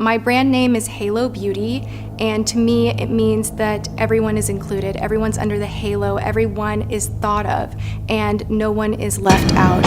My brand name is Halo Beauty, and to me it means that everyone is included, everyone's under the halo, everyone is thought of, and no one is left out.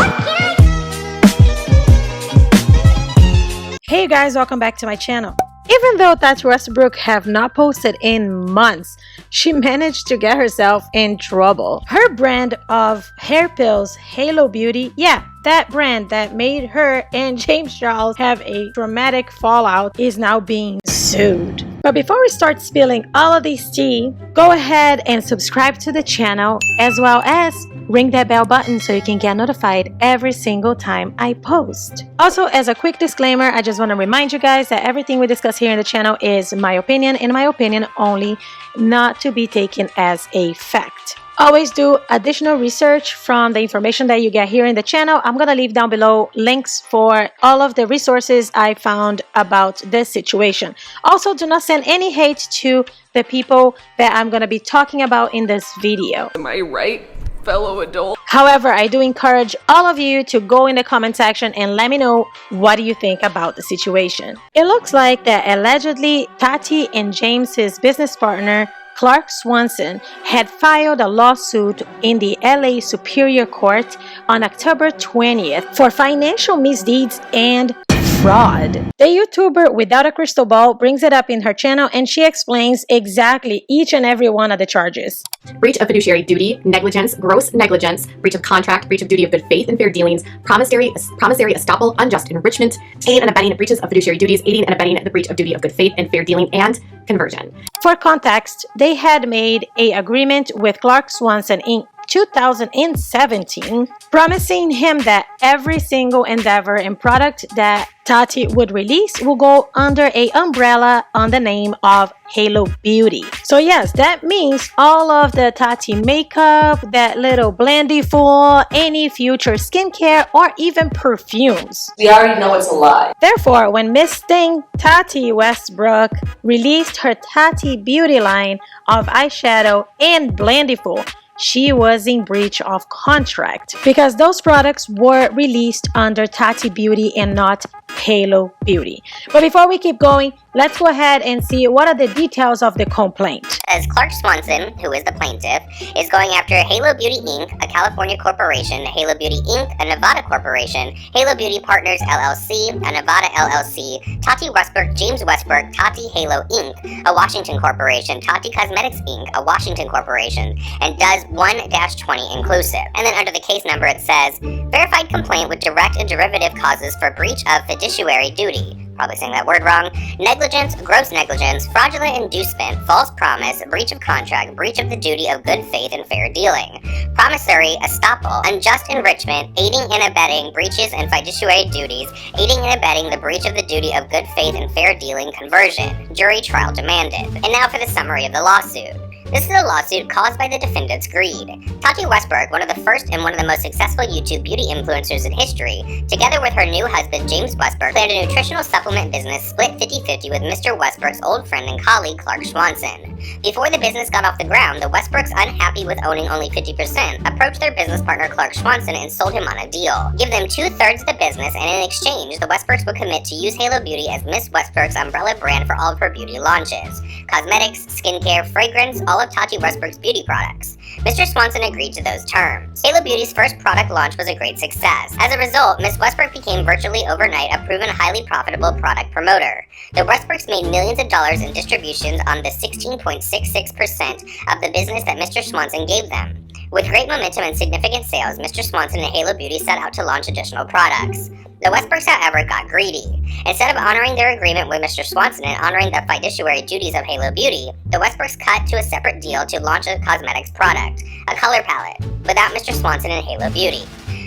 Hey guys, welcome back to my channel. Even though TATI WESTBROOK have not posted in months, she managed to get herself in trouble. Her brand of hair pills, Halo Beauty, yeah, that brand that made her and James Charles have a dramatic fallout, is now being sued. But before we start spilling all of this tea, go ahead and subscribe to the channel, as well as ring that bell button so you can get notified every single time I post. Also, as a quick disclaimer, I just want to remind you guys that everything we discuss here in the channel is my opinion, and my opinion only, not to be taken as a fact. Always do additional research from the information that you get here in the channel. I'm gonna leave down below links for all of the resources I found about this situation. Also, do not send any hate to the people that I'm gonna be talking about in this video. Am I right, fellow adult? However, I do encourage all of you to go in the comment section and let me know what do you think about the situation. It looks like that allegedly Tati and James's business partner Clark Swanson had filed a lawsuit in the LA Superior Court on October 20th for financial misdeeds and fraud. The YouTuber Without a Crystal Ball brings it up in her channel, and she explains exactly each and every one of the charges. Breach of fiduciary duty, negligence, gross negligence, breach of contract, breach of duty of good faith and fair dealings, promissory estoppel, unjust enrichment, aiding and abetting breaches of fiduciary duties, aiding and abetting the breach of duty of good faith and fair dealing, and conversion. For context, they had made an agreement with Clark Swanson in 2017, promising him that every single endeavor and product that Tati would release will go under an umbrella on the name of Halo Beauty. So yes, that means all of the Tati makeup, that little Blendyful, any future skincare, or even perfumes. We already know it's a lie. Therefore, when Miss Thing TATI WESTBROOK released her Tati Beauty line of eyeshadow and Blendyful, she was in breach of contract because those products were released under Tati Beauty and not Halo Beauty. But before we keep going, let's go ahead and see what are the details of the complaint. As Clark Swanson, who is the plaintiff, is going after Halo Beauty Inc., a California corporation, Halo Beauty Inc., a Nevada corporation, Halo Beauty Partners LLC, a Nevada LLC, Tati WESTBROOK, James WESTBROOK, Tati Halo Inc., a Washington corporation, Tati Cosmetics Inc., a Washington corporation, and does 1-20 inclusive. And then under the case number it says, verified complaint with direct and derivative causes for breach of fiduciary duty. Probably saying that word wrong. Negligence, gross negligence, fraudulent inducement, false promise, breach of contract, breach of the duty of good faith and fair dealing, promissory estoppel, unjust enrichment, aiding and abetting breaches and fiduciary duties, aiding and abetting the breach of the duty of good faith and fair dealing, conversion, jury trial demanded. And now for the summary of the lawsuit. This is a lawsuit caused by the defendant's greed. Tati WESTBROOK, one of the first and one of the most successful YouTube beauty influencers in history, together with her new husband James WESTBROOK, planned a nutritional supplement business split 50-50 with Mr. WESTBROOK's old friend and colleague Clark Swanson. Before the business got off the ground, the WESTBROOKs, unhappy with owning only 50%, approached their business partner Clark Swanson and sold him on a deal. Give them 2/3 of the business, and in exchange, the WESTBROOKs would commit to use Halo Beauty as Miss WESTBROOK's umbrella brand for all of her beauty launches. Cosmetics, skincare, fragrance, all of Tati WESTBROOK's beauty products. Mr. Swanson agreed to those terms. Halo Beauty's first product launch was a great success. As a result, Miss WESTBROOK became virtually overnight a proven highly profitable product promoter. The WESTBROOKs made millions of dollars in distributions on the 16.66% of the business that Mr. Swanson gave them. With great momentum and significant sales, Mr. Swanson and Halo Beauty set out to launch additional products. The WESTBROOKs, however, got greedy. Instead of honoring their agreement with Mr. Swanson and honoring the fiduciary duties of Halo Beauty, the WESTBROOKs cut to a separate deal to launch a cosmetics product, a color palette, without Mr. Swanson and Halo Beauty.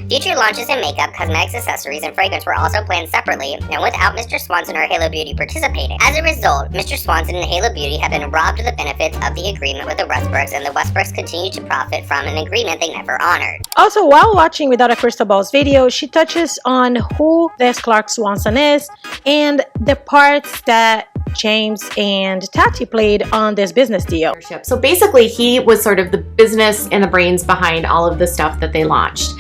Future launches in makeup, cosmetics, accessories, and fragrance were also planned separately and without Mr. Swanson or Halo Beauty participating. As a result, Mr. Swanson and Halo Beauty have been robbed of the benefits of the agreement with the WESTBROOKs, and the WESTBROOKs continue to profit from an agreement they never honored. Also, while watching Without a Crystal Ball's video, she touches on who this Clark Swanson is and the parts that James and Tati played on this business deal. So basically, he was sort of the business and the brains behind all of the stuff that they launched.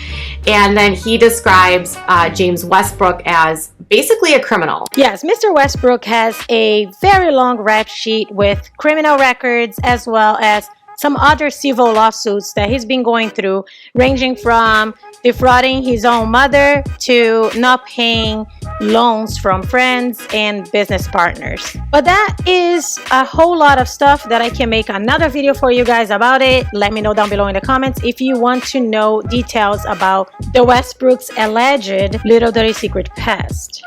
And then he describes James Westbrook as basically a criminal. Yes, Mr. Westbrook has a very long rap sheet with criminal records as well as some other civil lawsuits that he's been going through, ranging from defrauding his own mother to not paying loans from friends and business partners. But that is a whole lot of stuff that I can make another video for you guys about it. Let me know down below in the comments if you want to know details about the Westbrooks' alleged little dirty secret past.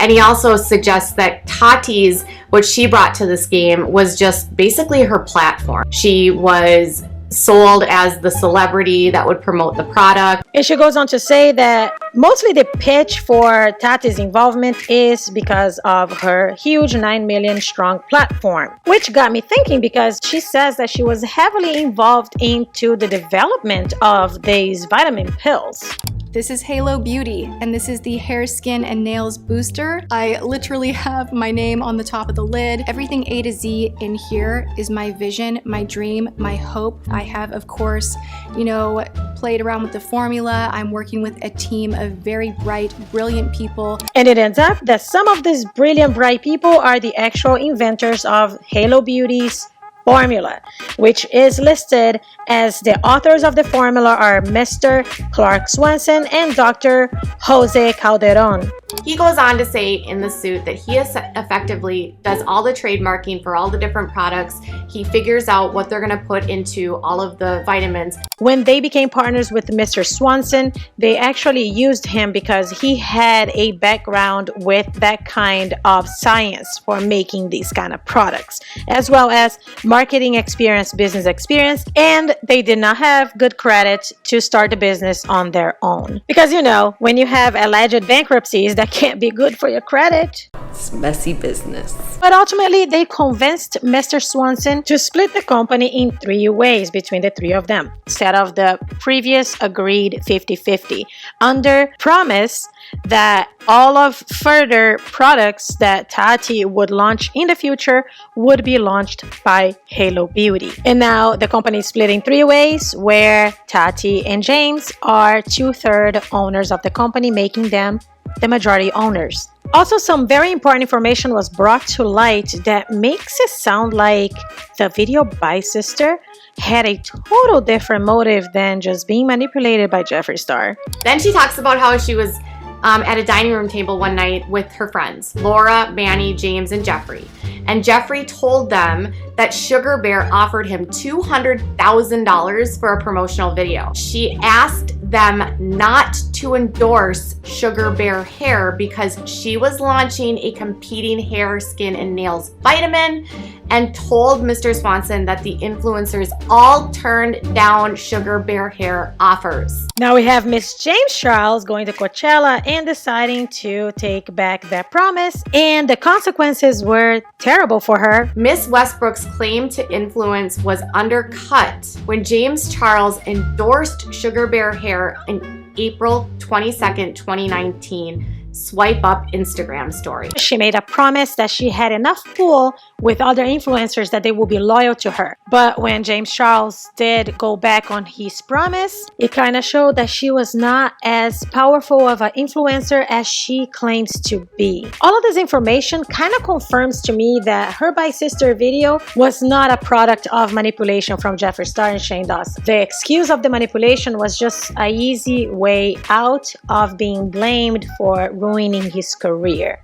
And he also suggests that Tati's, what she brought to this game was just basically her platform. She was sold as the celebrity that would promote the product. And she goes on to say that mostly the pitch for Tati's involvement is because of her huge 9 million strong platform, which got me thinking because she says that she was heavily involved into the development of these vitamin pills. This is Halo Beauty, and this is the hair, skin, and nails booster. I literally have my name on the top of the lid. Everything A to Z in here is my vision, my dream, my hope. I have, of course, played around with the formula. I'm working with a team of very bright, brilliant people. And it ends up that some of these brilliant, bright people are the actual inventors of Halo Beauty's formula, which is listed as the authors of the formula are Mr. Clark Swanson and Dr. Jose Calderon. He goes on to say in the suit that he effectively does all the trademarking for all the different products. He figures out what they're going to put into all of the vitamins. When they became partners with Mr. Swanson, they actually used him because he had a background with that kind of science for making these kind of products, as well as marketing experience, business experience, and they did not have good credit to start the business on their own. Because when you have alleged bankruptcies, that can't be good for your credit. It's messy business. But ultimately, they convinced Mr. Swanson to split the company in 3 ways between the three of them, instead of the previous agreed 50-50, under promise that all of further products that Tati would launch in the future would be launched by Halo Beauty. And now the company is split in 3 ways, where Tati and James are 2/3 owners of the company, making them the majority owners. Also, some very important information was brought to light that makes it sound like the video Bye Sister had a total different motive than just being manipulated by Jeffree Star. Then she talks about how she was at a dining room table one night with her friends, Laura, Manny, James, and Jeffree. And Jeffree told them that Sugar Bear offered him $200,000 for a promotional video. She asked them not to endorse Sugar Bear hair because she was launching a competing hair, skin, and nails vitamin, and told Mr. Swanson that the influencers all turned down Sugar Bear hair offers. Now we have Miss James Charles going to Coachella and deciding to take back that promise, and the consequences were terrible for her. Miss Westbrook's claim to influence was undercut when James Charles endorsed Sugar Bear hair in April 22nd, 2019. Swipe up Instagram story. She made a promise that she had enough pull with other influencers that they would be loyal to her. But when James Charles did go back on his promise, it kind of showed that she was not as powerful of an influencer as she claims to be. All of this information kind of confirms to me that her Bye Sister video was not a product of manipulation from Jeffree Star and Shane Dawson. The excuse of the manipulation was just an easy way out of being blamed for ruining his career.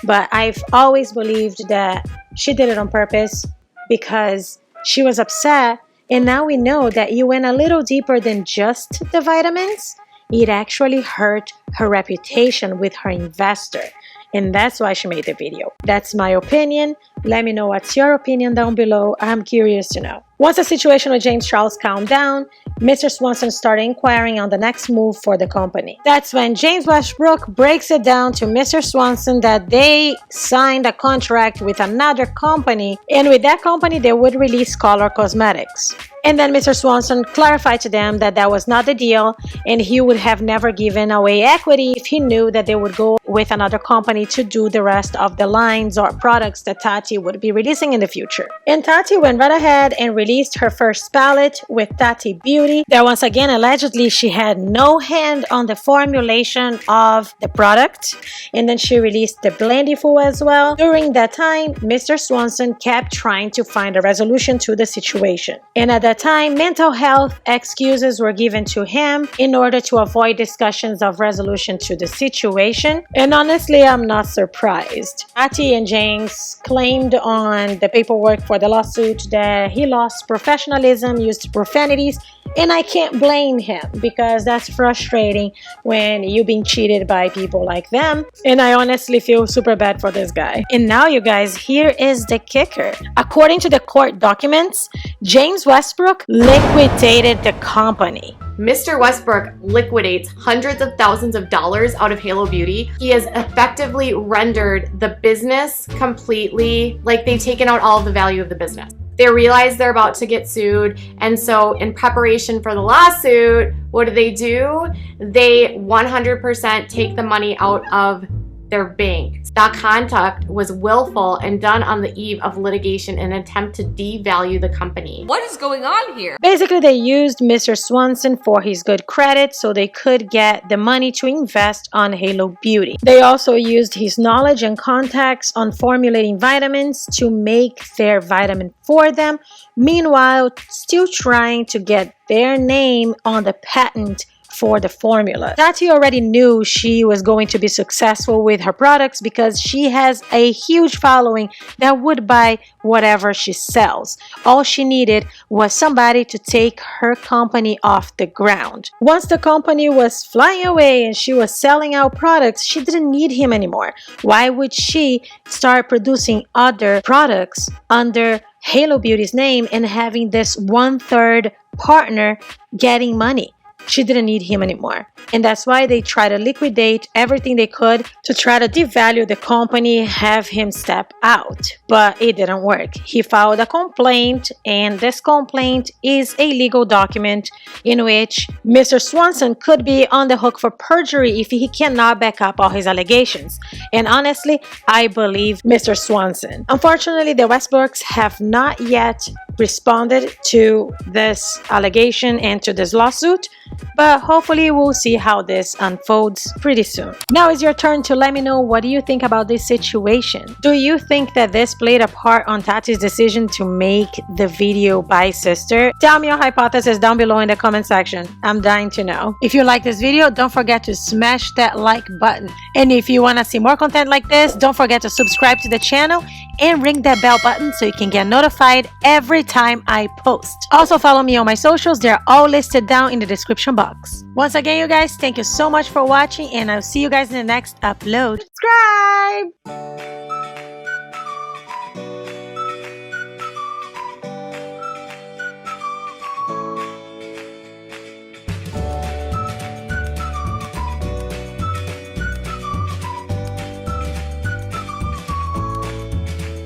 But I've always believed that she did it on purpose because she was upset, and now we know that you went a little deeper than just the vitamins. It actually hurt her reputation with her investor, and that's why she made the video. That's my opinion. Let me know what's your opinion down below. I'm curious to know. Once the situation with James Charles calmed down, Mr. Swanson started inquiring on the next move for the company. That's when James Westbrook breaks it down to Mr. Swanson that they signed a contract with another company, and with that company they would release color cosmetics. And then Mr. Swanson clarified to them that that was not the deal, and he would have never given away equity if he knew that they would go with another company to do the rest of the lines or products that Tati would be releasing in the future. And Tati went right ahead and released her first palette with Tati Beauty. That once again, allegedly, she had no hand on the formulation of the product. And then she released the Blendifu as well. During that time, Mr. Swanson kept trying to find a resolution to the situation. And at that time, mental health excuses were given to him in order to avoid discussions of resolution to the situation. And honestly, I'm not surprised. Tati and James claimed on the paperwork for the lawsuit that he lost professionalism, used profanities, and I can't blame him because that's frustrating when you've been cheated by people like them. And I honestly feel super bad for this guy. And now, you guys, here is the kicker. According to the court documents, James Westbrook liquidated the company. Mr. Westbrook liquidates hundreds of thousands of dollars out of Halo Beauty. He has effectively rendered the business completely, like they've taken out all of the value of the business. They realize they're about to get sued, and so in preparation for the lawsuit, what do? They 100% take the money out of their bank. That conduct was willful and done on the eve of litigation in an attempt to devalue the company. What is going on here? Basically, they used Mr. Swanson for his good credit so they could get the money to invest on Halo Beauty. They also used his knowledge and contacts on formulating vitamins to make their vitamin for them, meanwhile still trying to get their name on the patent for the formula. Tati already knew she was going to be successful with her products because she has a huge following that would buy whatever she sells. All she needed was somebody to take her company off the ground. Once the company was flying away and she was selling out products, she didn't need him anymore. Why would she start producing other products under Halo Beauty's name and having this 1/3 partner getting money? She didn't need him anymore. And that's why they try to liquidate everything they could to try to devalue the company, have him step out. But it didn't work. He filed a complaint, and this complaint is a legal document in which Mr. Swanson could be on the hook for perjury if he cannot back up all his allegations. And honestly, I believe Mr. Swanson. Unfortunately, the Westbrooks have not yet responded to this allegation and to this lawsuit, but hopefully we'll see how this unfolds pretty soon. Now it's your turn to let me know, what do you think about this situation? Do you think that this played a part on Tati's decision to make the video by sister? Tell me your hypothesis down below in the comment section. I'm dying to know. If you like this video, don't forget to smash that like button. And if you want to see more content like this, don't forget to subscribe to the channel and ring that bell button so you can get notified every time I post. Also follow me on my socials. They're all listed down in the description box. Once again, you guys, thank you so much for watching, and I'll see you guys in the next upload. Subscribe!